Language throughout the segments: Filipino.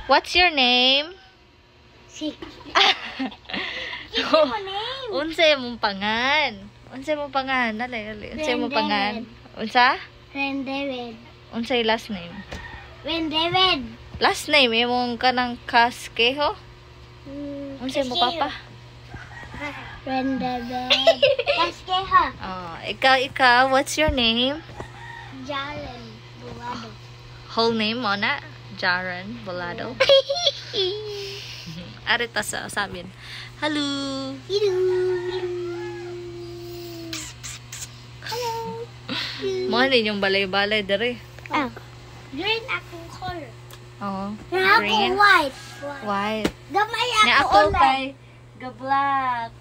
What's your name? Si. Unsay mong pangan? Unsay mong pangan? Dali. Unsay mong pangan? Unsa? Ren David. Unsay last name? Ren David. Last name imong kanang Casquejo? Unsay mo papa? Ren David. Casquejo. Oh, ikaw, what's your name? Jaren Bolado. Whole name mo na? Jaren Bolado. Arita sa amin. Hello. Mo din yung balay-balay dere. Oh. Green akong color. Oh. Na ako Green. white. White. Gamay Na ako ako ulan. kay ga-black.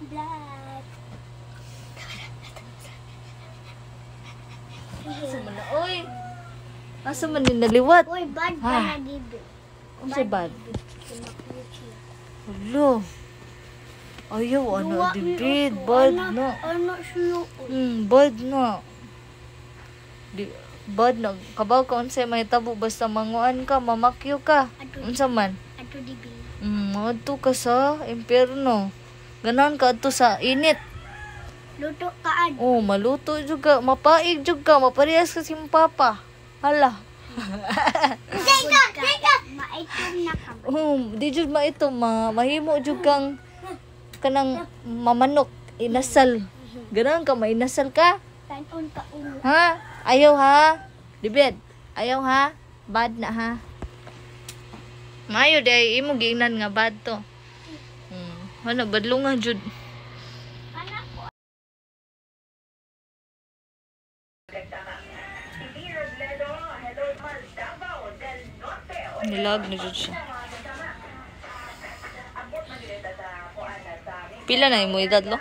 Black. Sumala. Oy. Asa man din naliwat? Uy, bad pa Ah. na dibe. Unsay bad? Hello. Ayaw, ano, dibid. Bad na. Ano siya? Bad na. Bad na. Kabaw ka unsay may tabo. Basta manguan ka, mamakyo ka. Unsa man? Ato dibe. Adto ka sa impyerno. Ganon ka adto sa init. Luto kaan. Oh, maluto juga. Mapaig juga. Maparehas ka si papa. Hala. Teka! Maitom na ka. Di jud ito mahimo jud kang kanang mamanok inasal. Ganon ka mainasal ka? Tanon ka ulo. Ha? Ayaw ha? Dibed. Ayaw ha? Bad na ha? Mayo day imo giingnan nga bad to. Ano badlungan jud. Nilag na jud siya. Pila na imo edad lo?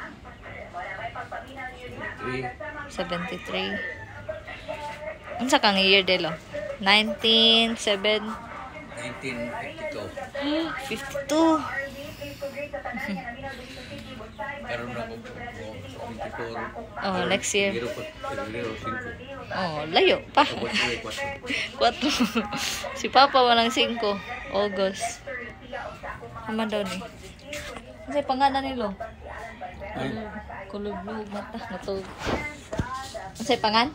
73. Unsa kang year de lo? 1952. 52. Karon na ko 24. Oh, next year. Pero 5. Oh, layo pa. 4. Si Papa walang 5. August. Ama daw ni. Kasi pangalan nilo. Kulog mata natog. Kasi pangan?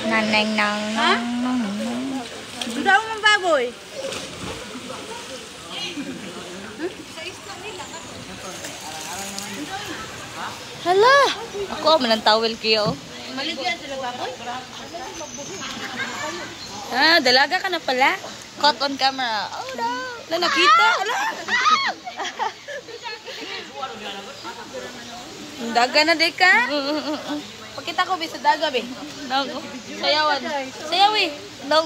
Naneng nang. Ha? Sudah mo baboy. Hala! Ako man ang towel kayo. Maligyan sila baboy? Ah, dalaga ka na pala. Caught on camera. Oh no! Wala nakita. Ala. Daga na di ka? Pakita ko be sa daga be. Nang Sayawan. Sayawi. nang